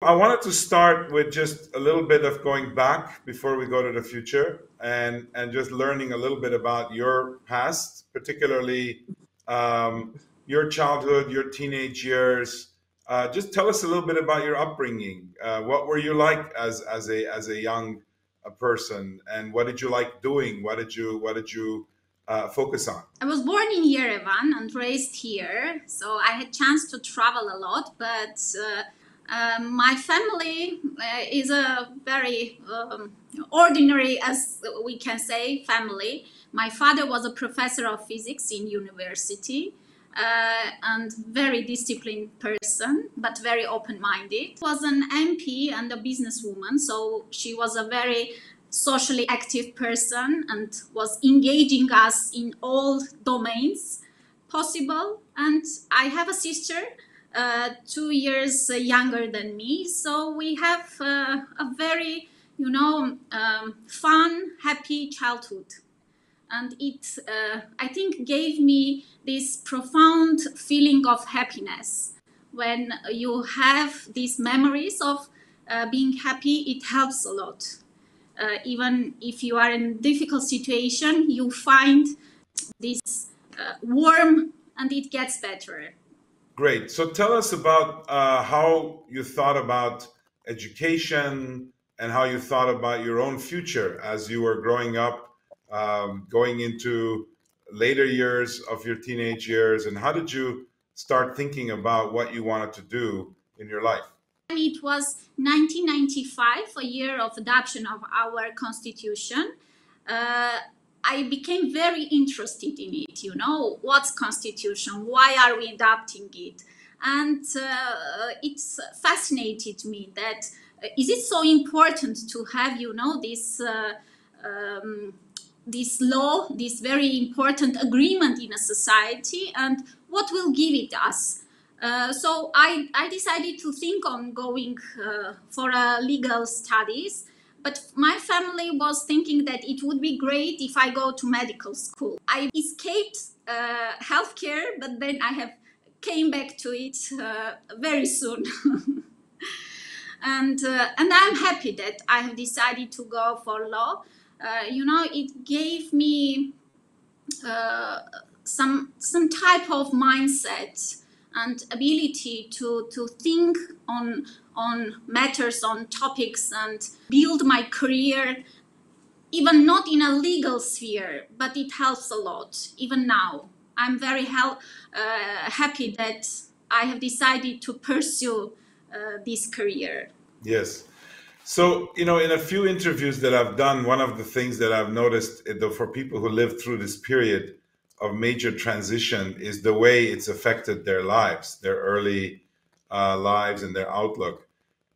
I wanted to start with just a little bit of going back before we go to the future, and just learning a little bit about your past, particularly um, your childhood, your teenage years. Just tell us a little bit about your upbringing. What were you like as a young person, and what did you like doing? What did you focus on? I was born in Yerevan and raised here, so I had chance to travel a lot. But my family is a very ordinary, as we can say, family. My father was a professor of physics in university. And very disciplined person, but very open-minded. Was an MP and a businesswoman, so she was a very socially active person and was engaging us in all domains possible. And I have a sister 2 years younger than me, so we have a very, fun, happy childhood. And it, I think, gave me this profound feeling of happiness. When you have these memories of being happy, it helps a lot. Even if you are in a difficult situation, you find this warm, and it gets better. Great. So tell us about how you thought about education and how you thought about your own future as you were growing up, going into later years of your teenage years, and how did you start thinking about what you wanted to do in your life? It was 1995, a year of adoption of our constitution. Uh, I became very interested in it. What's constitution? Why are we adopting it? And it's fascinated me that is it so important to have, um, this law, this very important agreement in a society, and what will give it us? So I decided to think on going for legal studies, but my family was thinking that it would be great if I go to medical school. I escaped healthcare, but then I have came back to it very soon. And I'm happy that I have decided to go for law. It gave me uh, some type of mindset and ability to think on matters, on topics, and build my career, even not in a legal sphere, but it helps a lot even now. I'm very happy that I have decided to pursue this career. Yes. So, in a few interviews that I've done, one of the things that I've noticed for people who live through this period of major transition is the way it's affected their lives, their early lives and their outlook.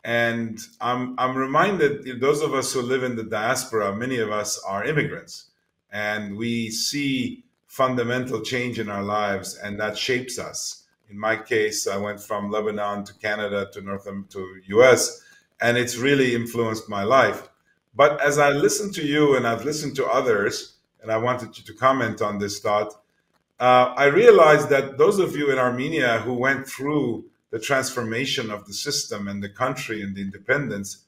And I'm reminded, those of us who live in the diaspora, many of us are immigrants, and we see fundamental change in our lives, and that shapes us. In my case, I went from Lebanon to Canada to US, and it's really influenced my life. But as I listen to you and I've listened to others, and I wanted you to comment on this thought, I realized that those of you in Armenia who went through the transformation of the system and the country and the independence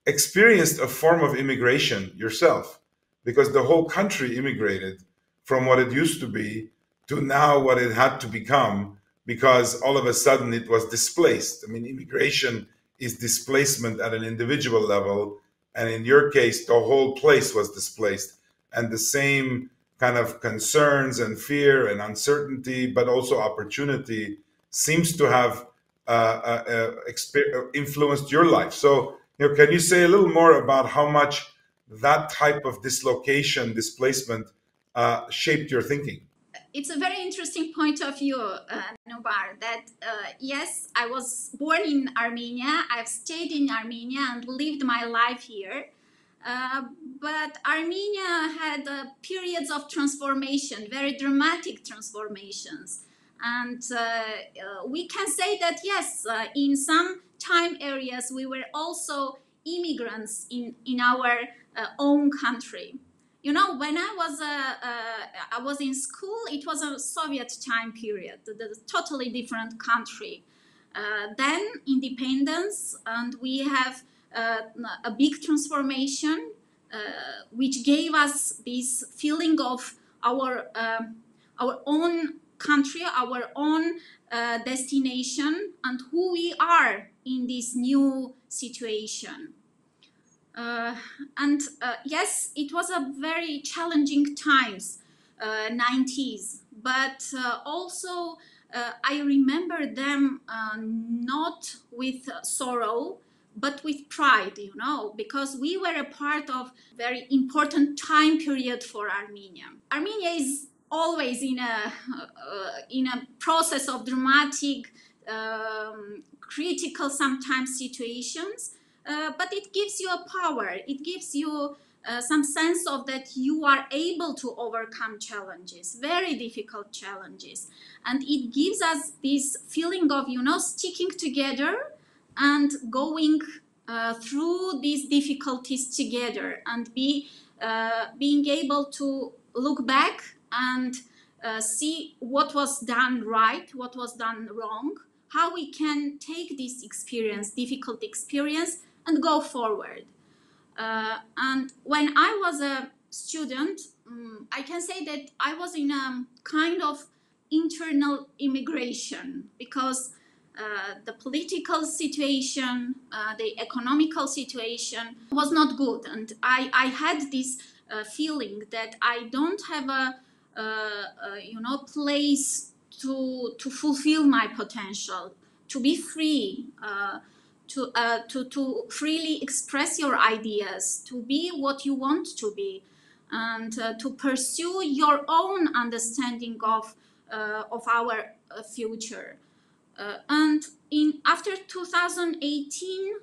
experienced a form of immigration yourself, because the whole country immigrated from what it used to be to now what it had to become, because all of a sudden it was displaced. I mean, immigration is displacement at an individual level, and in your case, the whole place was displaced, and the same kind of concerns and fear and uncertainty, but also opportunity, seems to have influenced your life. So, can you say a little more about how much that type of displacement, shaped your thinking? It's a very interesting point of view, Noubar, that yes, I was born in Armenia, I've stayed in Armenia and lived my life here. Uh, but Armenia had periods of transformation, very dramatic transformations. And we can say that, yes, in some time areas, we were also immigrants in our own country. When I was in school, it was a Soviet time period, the totally different country. Then independence, and we have a big transformation, which gave us this feeling of our own country, our own destination, and who we are in this new situation. And yes, it was a very challenging times, 90s, but also I remember them not with sorrow, but with pride, you know, because we were a part of very important time period for Armenia. Armenia is always in a process of dramatic, critical sometimes situations, but it gives you a power. It gives you some sense of that you are able to overcome challenges, very difficult challenges, and it gives us this feeling of, you know, sticking together and going through these difficulties together, and being able to look back and see what was done right, what was done wrong, how we can take this experience, difficult experience, and go forward. And when I was a student, I can say that I was in a kind of internal immigration, because the political situation, the economical situation was not good, and I had this feeling that I don't have a you know, place to fulfill my potential, to be free, to freely express your ideas, to be what you want to be, and to pursue your own understanding of our future. And after 2018,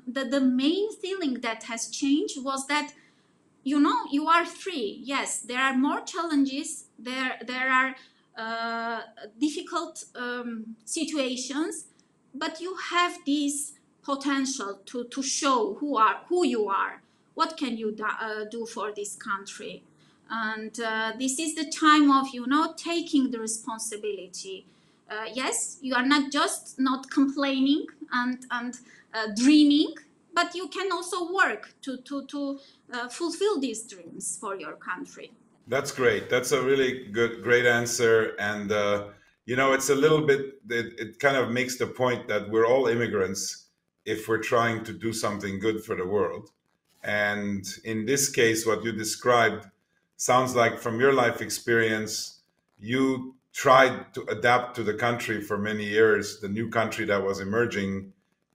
the main feeling that has changed was that, you know, you are free. Yes, there are more challenges. There are difficult situations, but you have this potential to show who you are. What can you do for this country? And this is the time of, you know, taking the responsibility. Yes, you are not just not complaining and dreaming, but you can also work to fulfill these dreams for your country. That's great. That's a really great answer. And, you know, it's a little bit, it kind of makes the point that we're all immigrants if we're trying to do something good for the world. And in this case, what you described sounds like from your life experience, you tried to adapt to the country for many years, the new country that was emerging,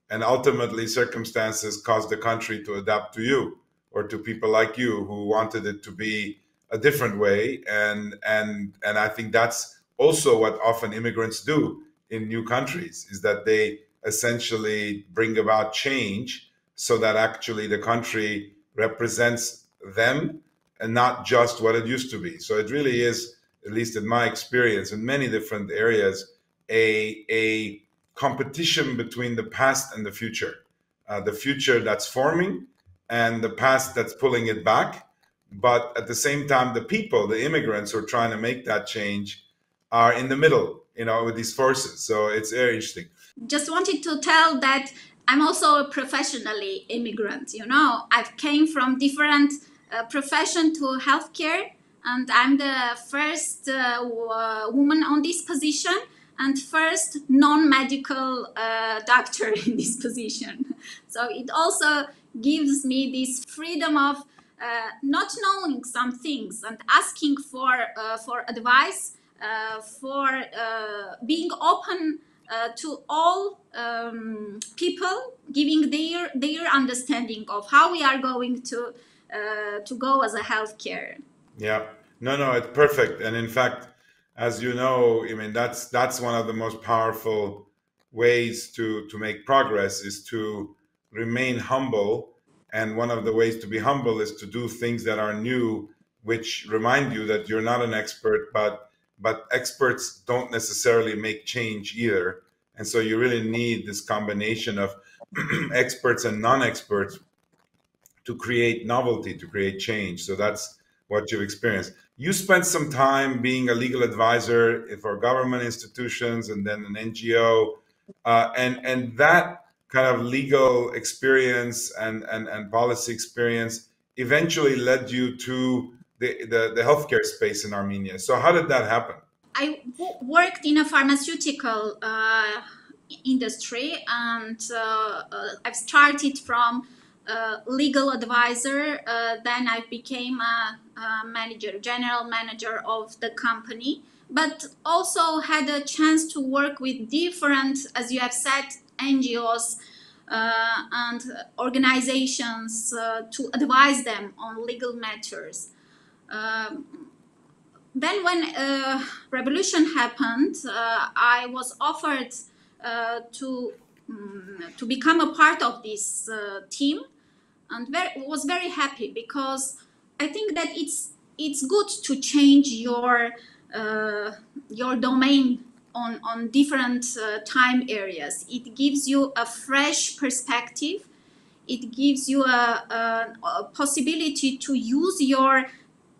and ultimately circumstances caused the country to adapt to you or to people like you who wanted it to be a different way. And I think that's also what often immigrants do in new countries, is that they essentially bring about change so that actually the country represents them and not just what it used to be. So it really is, at least in my experience in many different areas, a competition between the past and the future that's forming and the past that's pulling it back. But at the same time, the people, the immigrants who are trying to make that change are in the middle, you know, with these forces. So it's very interesting. Just wanted to tell that I'm also a professionally immigrant. You know, I've came from different profession to healthcare, and I'm the first woman on this position and first non-medical doctor in this position. So it also gives me this freedom of not knowing some things and asking for advice, for being open to all people, giving their understanding of how we are going to go as a healthcare. Yeah, no, it's perfect. And in fact, as you know, I mean, that's one of the most powerful ways to make progress, is to remain humble. And one of the ways to be humble is to do things that are new, which remind you that you're not an expert, but experts don't necessarily make change either. And so you really need this combination of experts and non-experts to create novelty, to create change. So that's what you've experienced. You spent some time being a legal advisor for government institutions and then an NGO. And that kind of legal experience and policy experience eventually led you to the healthcare space in Armenia. So how did that happen? I worked in a pharmaceutical industry, and I've started from legal advisor. Then I became a manager, general manager of the company, but also had a chance to work with different, as you have said, NGOs and organizations to advise them on legal matters. Um, then when revolution happened, I was offered to become a part of this team, and was very happy, because I think that it's good to change your domain on different time areas. It gives you a fresh perspective. It gives you a possibility to use your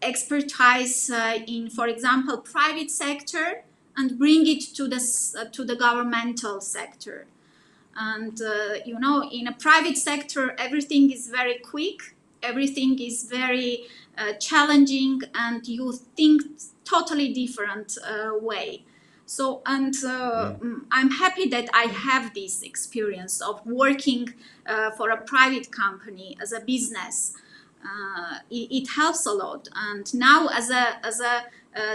expertise in, for example, private sector, and bring it to the governmental sector. And in a private sector, everything is very quick, everything is very challenging, and you think totally different way. So, and I'm happy that I have this experience of working for a private company as a business. It helps a lot. And now, as a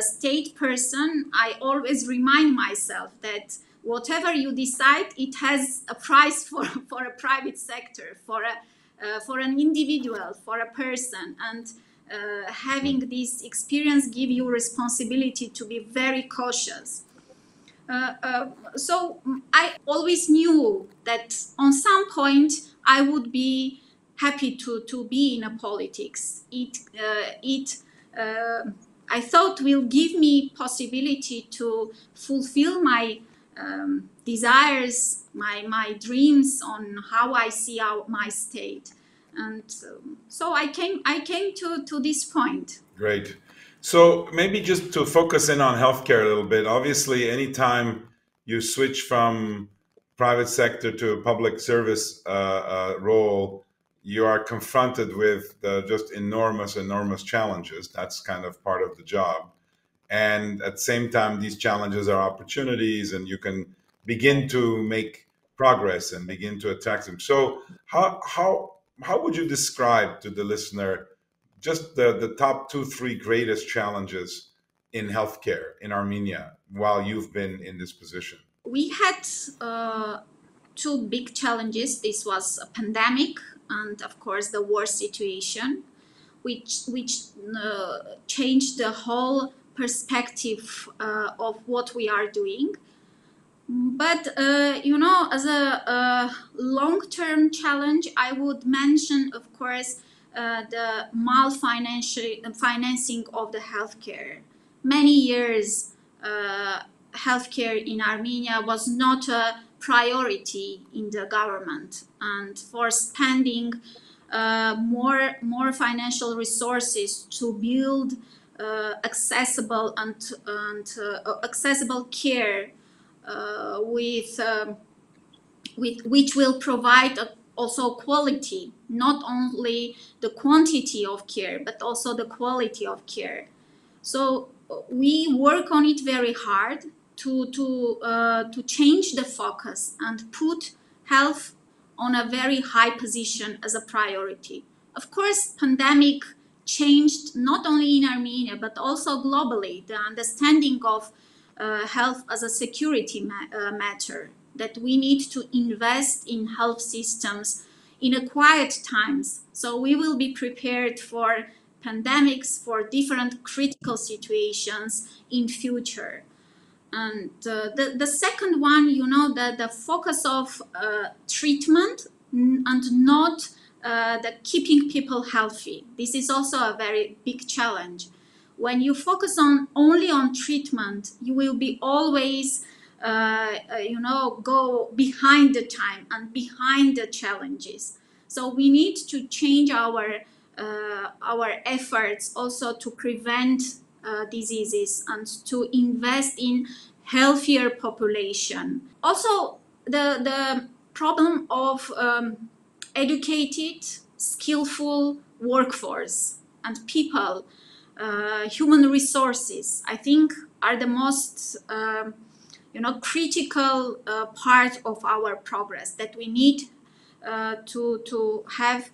state person, I always remind myself that whatever you decide, it has a price for a private sector, for an individual, for a person. And having this experience give you responsibility to be very cautious. So I always knew that on some point I would be happy to be in a politics. I thought will give me possibility to fulfill my desires, my dreams on how I see my state. And so I came to this point. Great. So maybe just to focus in on healthcare a little bit. Obviously, anytime you switch from private sector to a public service role, you are confronted with just enormous challenges. That's kind of part of the job. And at the same time, these challenges are opportunities, and you can begin to make progress and begin to attack them. So how would you describe to the listener just the top two, three greatest challenges in healthcare in Armenia while you've been in this position? We had two big challenges. This was a pandemic, and of course the war situation, which changed the whole perspective of what we are doing. But as a long-term challenge, I would mention, of course, the financing of the healthcare. Many years, healthcare in Armenia was not a priority in the government, and for spending more financial resources to build accessible accessible care with which will provide also quality, not only the quantity of care, but also the quality of care. So we work on it very hard to change the focus and put health on a very high position as a priority. Of course, pandemic changed not only in Armenia but also globally the understanding of health as a security matter, that we need to invest in health systems in a quiet times, so we will be prepared for pandemics, for different critical situations in future. And the second one, the focus of treatment and not the keeping people healthy. This is also a very big challenge. When you focus only on treatment, you will be always go behind the time and behind the challenges. So we need to change our efforts also to prevent diseases and to invest in healthier population. Also, the problem of educated, skillful workforce and people, human resources, I think, are the most critical part of our progress, that we need to have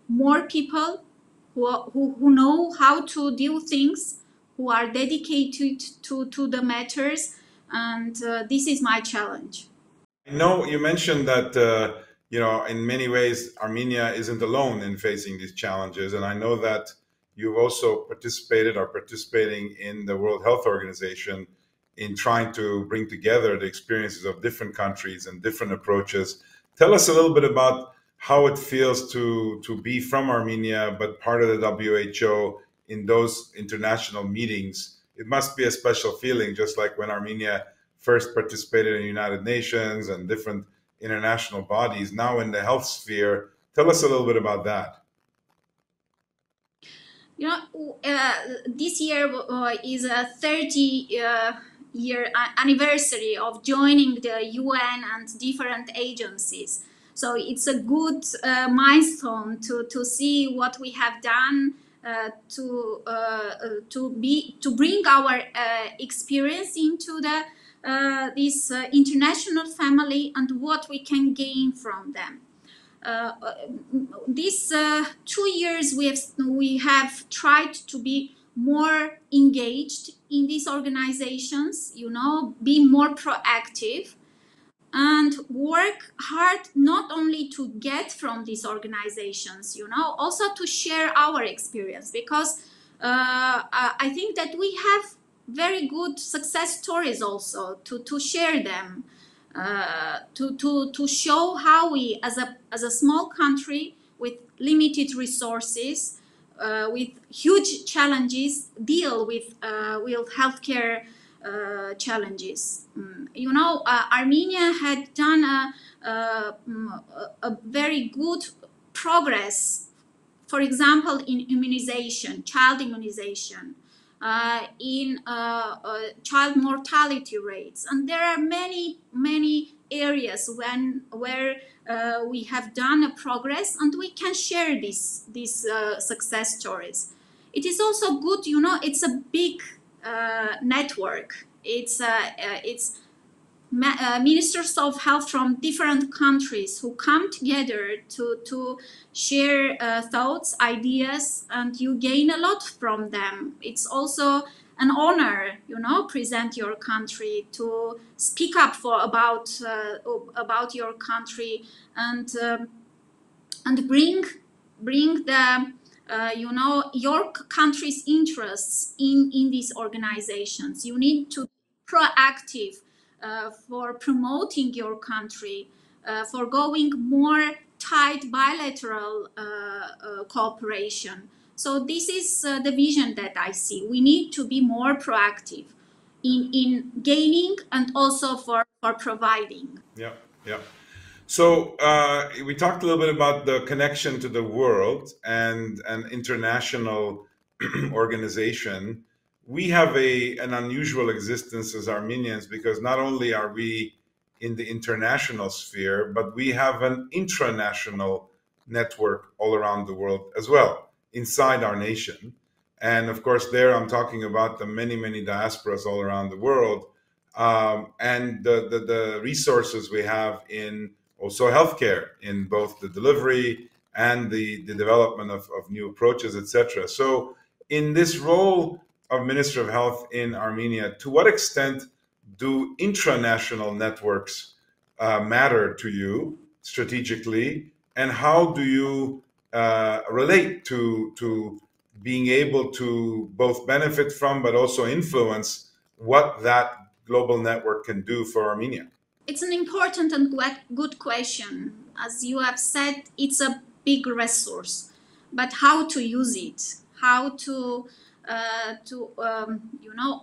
more people who know how to do things, who are dedicated to the matters, and this is my challenge. I know you mentioned that in many ways Armenia isn't alone in facing these challenges, and I know that you've also participated or participating in the World Health Organization in trying to bring together the experiences of different countries and different approaches. Tell us a little bit about how it feels to be from Armenia but part of the WHO in those international meetings. It must be a special feeling, just like when Armenia first participated in the United Nations and different international bodies, now in the health sphere. Tell us a little bit about that. This year is a 30-year anniversary of joining the UN and different agencies. So it's a good milestone to see what we have done to bring our experience into this international family and what we can gain from them. These 2 years we have tried to be more engaged in these organizations, be more proactive and work hard not only to get from these organizations, also to share our experience, because I think that we have very good success stories also to share them. To show how we, as a small country with limited resources, with huge challenges, deal with healthcare challenges. Armenia had done a very good progress, for example, in immunization, child immunization, in child mortality rates, and there are many areas where we have done a progress, and we can share these success stories. It is also good, it's a big network. It's ministers of health from different countries who come together to share thoughts, ideas, and you gain a lot from them. It's also an honor, present your country, to speak up about your country, and bring the your country's interests in these organizations. You need to be proactive for promoting your country, for going more tight bilateral cooperation. So this is the vision that I see. We need to be more proactive in gaining and also for providing. Yeah. So we talked a little bit about the connection to the world and an international organization. We have an unusual existence as Armenians, because not only are we in the international sphere, but we have an intranational network all around the world as well, inside our nation. And of course, there I'm talking about the many diasporas all around the world, and the resources we have in also healthcare, in both the delivery and the development of new approaches, etc. So in this role of Minister of Health in Armenia, to what extent do intranational networks matter to you strategically, and how do you relate to being able to both benefit from but also influence what that global network can do for Armenia? It's an important and good question. As you have said, it's a big resource, but how to use it, how to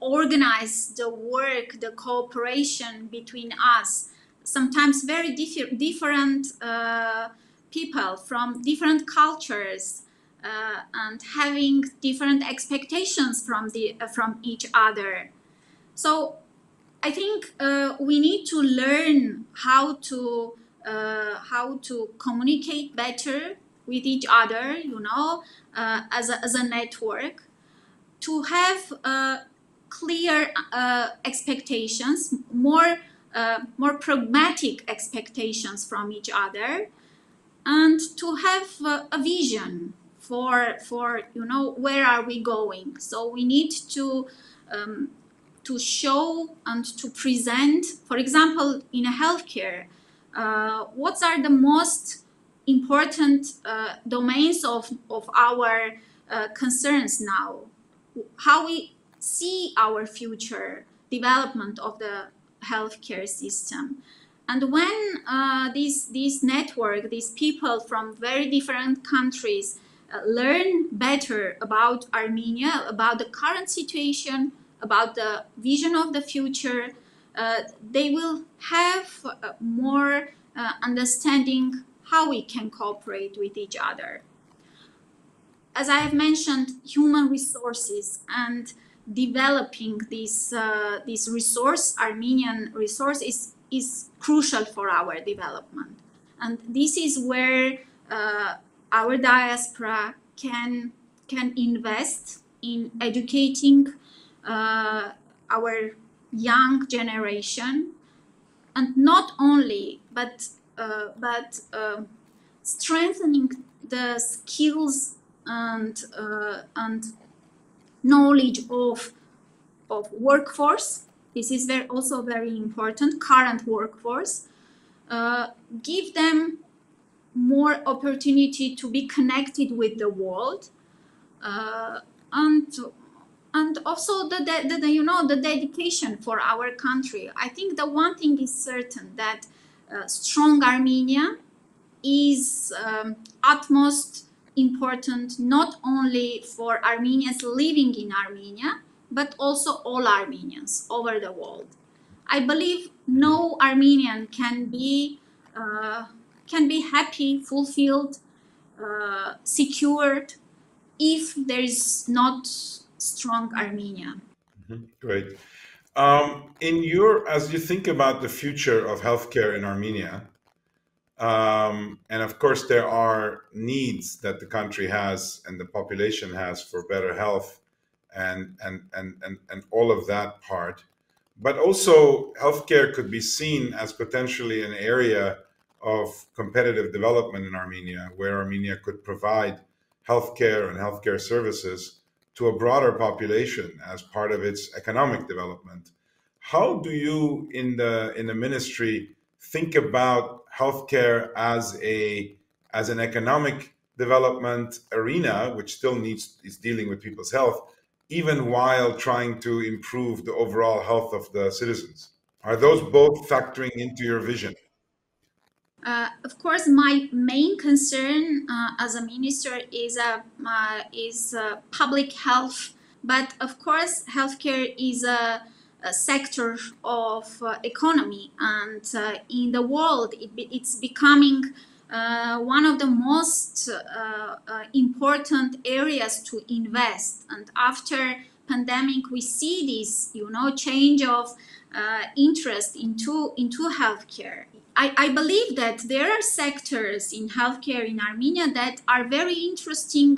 organize the work, the cooperation between us. Sometimes very different people from different cultures, and having different expectations from each other. So I think we need to learn how to communicate better with each other, as a network, to have clear expectations, more pragmatic expectations from each other, and to have a vision for where are we going. So we need to show and to present, for example, in a healthcare, what are the most important domains of our concerns now, how we see our future development of the healthcare system. And when this network, these people from very different countries learn better about Armenia, about the current situation, about the vision of the future, they will have more understanding how we can cooperate with each other. As I have mentioned, human resources and developing this resource, Armenian resource, is crucial for our development. And this is where our diaspora can invest in educating our young generation, and not only, but strengthening the skills and knowledge of workforce. This is also very important, current workforce. Give them more opportunity to be connected with the world, and also the dedication for our country. I think the one thing is certain, that strong Armenia is utmost important, not only for Armenians living in Armenia, but also all Armenians over the world. I believe no Armenian can be happy, fulfilled, secured, if there is not strong Armenia. Great. As you think about the future of healthcare in Armenia, and of course there are needs that the country has and the population has for better health, and all of that part, but also healthcare could be seen as potentially an area of competitive development in Armenia, where Armenia could provide healthcare and healthcare services to a broader population as part of its economic development. How do you in the ministry think about healthcare as an economic development arena, which still is dealing with people's health, even while trying to improve the overall health of the citizens? Are those both factoring into your vision? Of course, my main concern as a minister is public health. But of course, healthcare is a sector of economy, and in the world, it's becoming one of the most important areas to invest. And after pandemic, we see this, change of interest into healthcare. I believe that there are sectors in healthcare in Armenia that are very interesting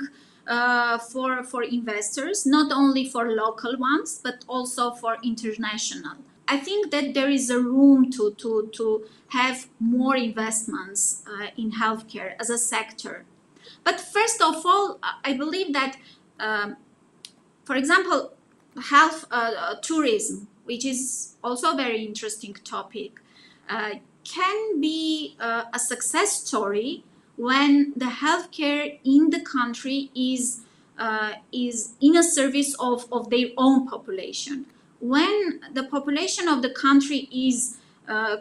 for investors, not only for local ones, but also for international. I think that there is a room to have more investments in healthcare as a sector. But first of all, I believe that, for example, health tourism, which is also a very interesting topic, can be a success story when the healthcare in the country is in a service of their own population. When the population of the country is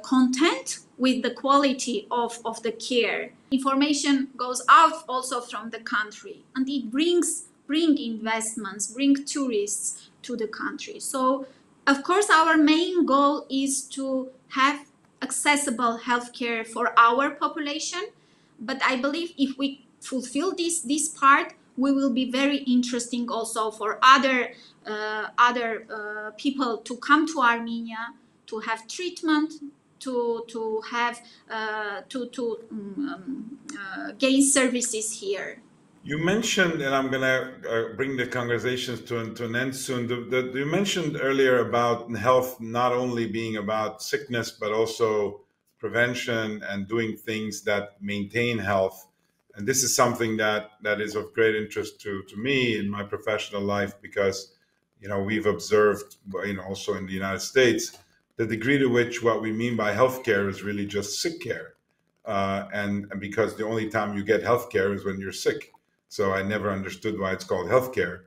content with the quality of the care, information goes out also from the country, and it bring investments, bring tourists to the country. So, of course, our main goal is to have accessible healthcare for our population. But I believe if we fulfill this part, we will be very interesting also for other people to come to Armenia, to have treatment, to have gain services here. You mentioned, and I'm going to bring the conversations to an end soon. You mentioned earlier about health not only being about sickness, but also prevention and doing things that maintain health. And this is something that is of great interest to me in my professional life, because we've observed, also in the United States, the degree to which what we mean by healthcare is really just sick care, and because the only time you get healthcare is when you're sick. So I never understood why it's called healthcare,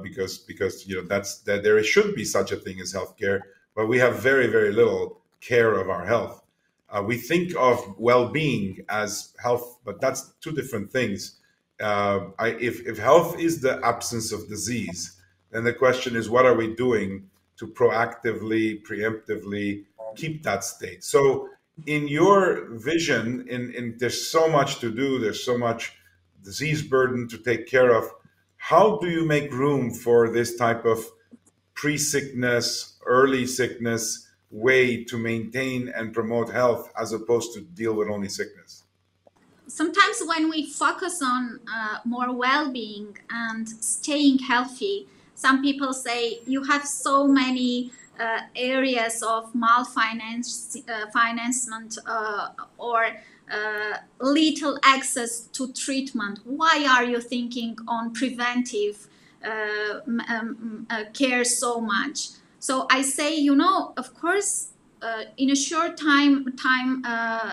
because that there should be such a thing as healthcare, but we have very, very little care of our health. We think of well-being as health, but that's two different things. If health is the absence of disease, then the question is, what are we doing to proactively, preemptively keep that state? So in your vision, there's so much to do, there's so much disease burden to take care of. How do you make room for this type of pre-sickness, early sickness way to maintain and promote health, as opposed to deal with only sickness? Sometimes when we focus on more well-being and staying healthy, some people say you have so many areas of financement or little access to treatment. Why are you thinking on preventive care so much? So I say, of course, in a short time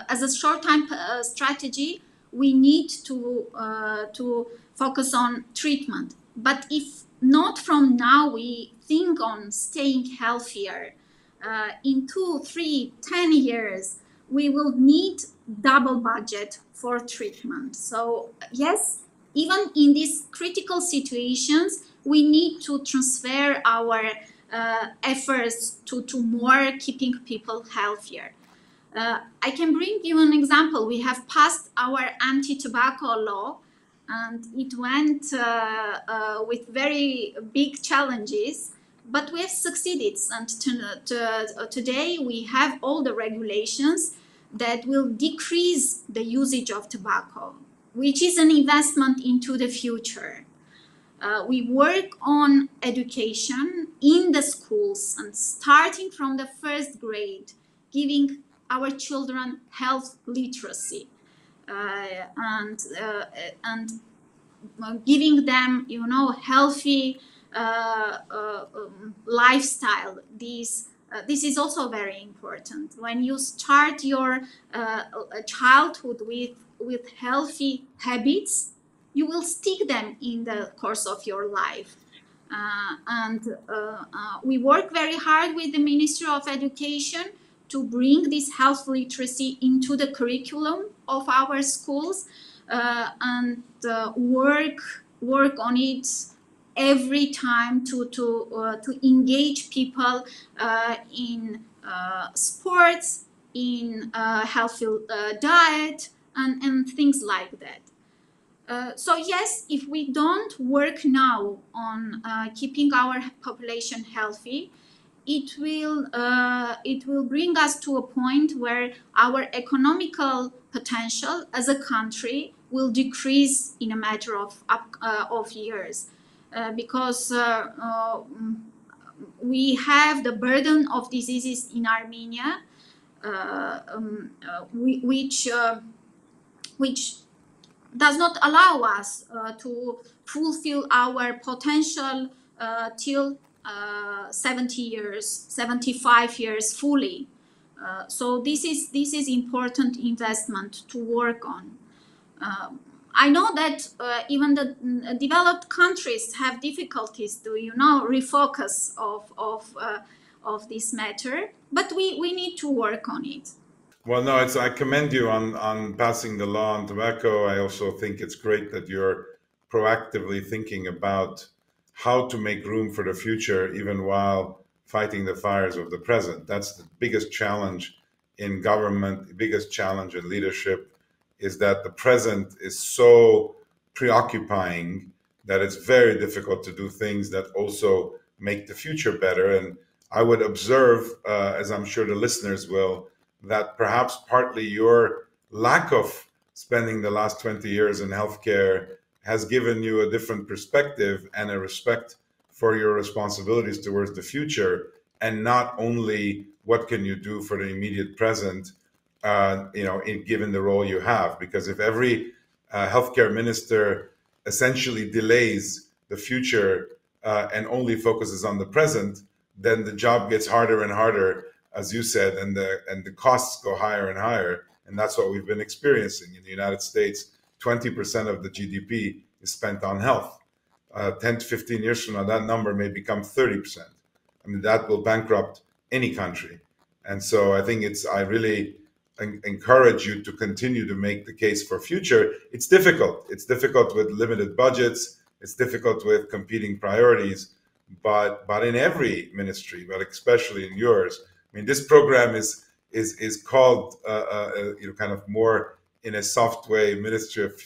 as a short time strategy, we need to focus on treatment. But if not from now we think on staying healthier, in 2, 3, 10 years, we will need double budget for treatment. So yes, even in these critical situations, we need to transfer our efforts to more keeping people healthier. I can bring you an example. We have passed our anti-tobacco law, and it went with very big challenges, but we have succeeded. And today we have all the regulations that will decrease the usage of tobacco, which is an investment into the future. We work on education in the schools, and starting from the first grade, giving our children health literacy, and giving them, healthy lifestyle. This is also very important. When you start your childhood with healthy habits, you will stick them in the course of your life. We work very hard with the Ministry of Education to bring this health literacy into the curriculum of our schools, and work on it every time to engage people in sports, in healthy diet, and things like that. So yes, if we don't work now on keeping our population healthy, it will bring us to a point where our economical potential as a country will decrease in a matter of years, because we have the burden of diseases in Armenia, which does not allow us to fulfill our potential till 70 years, 75 years fully. So this is important investment to work on. I know that even the developed countries have difficulties to, refocus of this matter, but we need to work on it. Well, no, I commend you on passing the law on tobacco. I also think it's great that you're proactively thinking about how to make room for the future, even while fighting the fires of the present. That's the biggest challenge in government, the biggest challenge in leadership, is that the present is so preoccupying that it's very difficult to do things that also make the future better. And I would observe, as I'm sure the listeners will, that perhaps partly your lack of spending the last 20 years in healthcare has given you a different perspective and a respect for your responsibilities towards the future, and not only what can you do for the immediate present, given the role you have. Because if every healthcare minister essentially delays the future and only focuses on the present, then the job gets harder and harder, as you said, and the costs go higher and higher. And that's what we've been experiencing in the United States. 20% of the GDP is spent on health. 10 to 15 years from now, that number may become 30%. I mean, that will bankrupt any country. And so I really encourage you to continue to make the case for future. It's difficult. It's difficult with limited budgets. It's difficult with competing priorities. But in every ministry, but especially in yours, I mean, this program is called kind of more in a soft way, Ministry of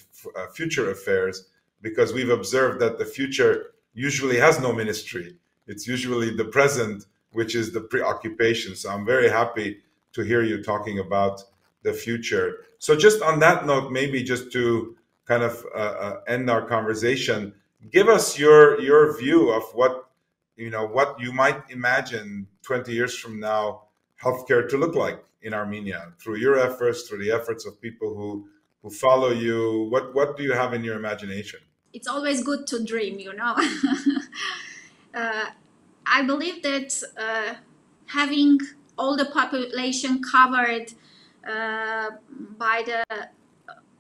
Future Affairs, because we've observed that the future usually has no ministry. It's usually the present, which is the preoccupation. So I'm very happy to hear you talking about the future. So just on that note, maybe just to kind of end our conversation, give us your view of what you might imagine 20 years from now healthcare to look like in Armenia through your efforts, through the efforts of people who follow you. What do you have in your imagination? It's always good to dream, I believe that having all the population covered by the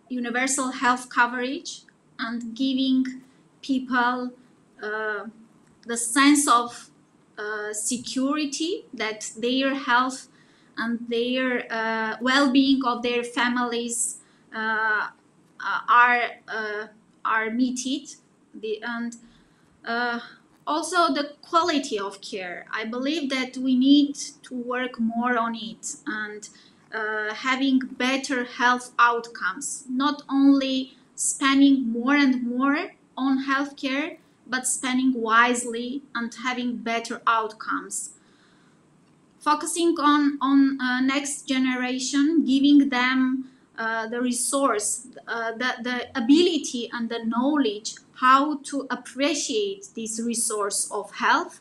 universal health coverage and giving people the sense of security that their health and their well-being of their families are meted, and also the quality of care. I believe that we need to work more on it, and having better health outcomes, not only spending more and more on healthcare, but spending wisely and having better outcomes. Focusing on next generation, giving them the resource, the ability and the knowledge how to appreciate this resource of health,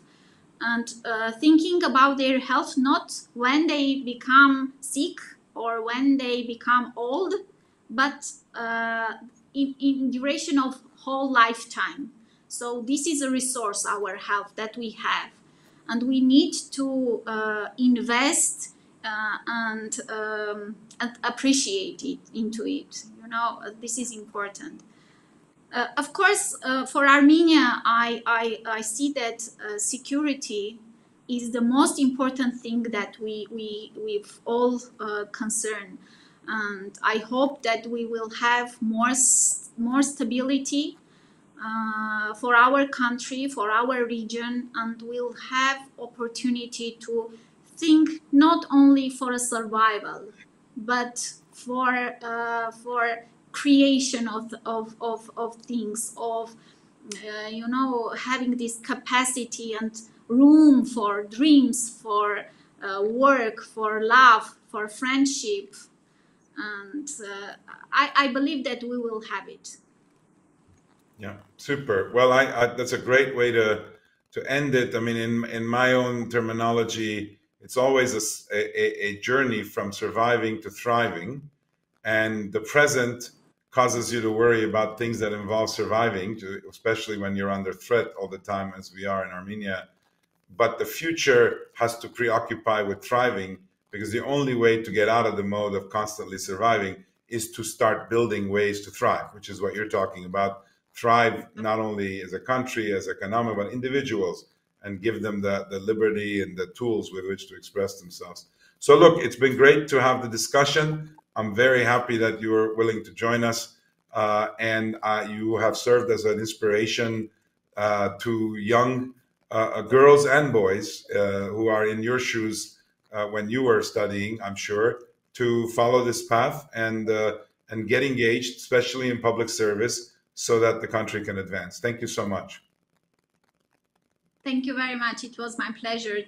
and thinking about their health not when they become sick or when they become old, but in duration of whole lifetime. So this is a resource, our health, that we have, and we need to invest and appreciate it into it. This is important. Of course, for Armenia, I see that security is the most important thing that we've all concerned, and I hope that we will have more stability for our country, for our region, and we'll have opportunity to think not only for a survival, but for creation of things, of having this capacity and room for dreams, for work, for love, for friendship, and I believe that we will have it. Yeah, super. Well, that's a great way to end it. I mean, in my own terminology, it's always a journey from surviving to thriving, and the present causes you to worry about things that involve surviving, especially when you're under threat all the time, as we are in Armenia. But the future has to preoccupy with thriving, because the only way to get out of the mode of constantly surviving is to start building ways to thrive, which is what you're talking about. Thrive not only as a country, as economic, but individuals, and give them the liberty and the tools with which to express themselves. So look, it's been great to have the discussion. I'm very happy that you were willing to join us, and you have served as an inspiration to young girls and boys who are in your shoes when you were studying, I'm sure, to follow this path and get engaged, especially in public service, so that the country can advance. Thank you so much. Thank you very much. It was my pleasure